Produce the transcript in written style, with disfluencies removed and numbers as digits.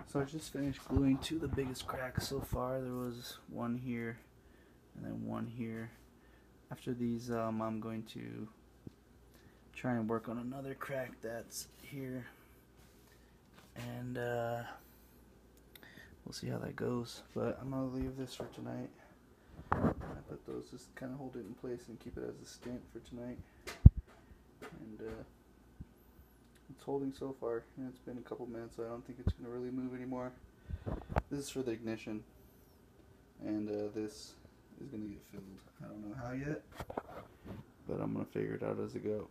So I just finished gluing to the biggest crack so far. There was one here and then one here. After these, I'm going to try and work on another crack that's here, and we'll see how that goes. But I'm gonna leave this for tonight. I put those just kind of hold it in place and keep it as a stint for tonight, and it's holding so far. It's been a couple minutes, so I don't think it's gonna really move anymore. This is for the ignition, and this is gonna get filled. I don't know how yet, but I'm gonna figure it out as I go.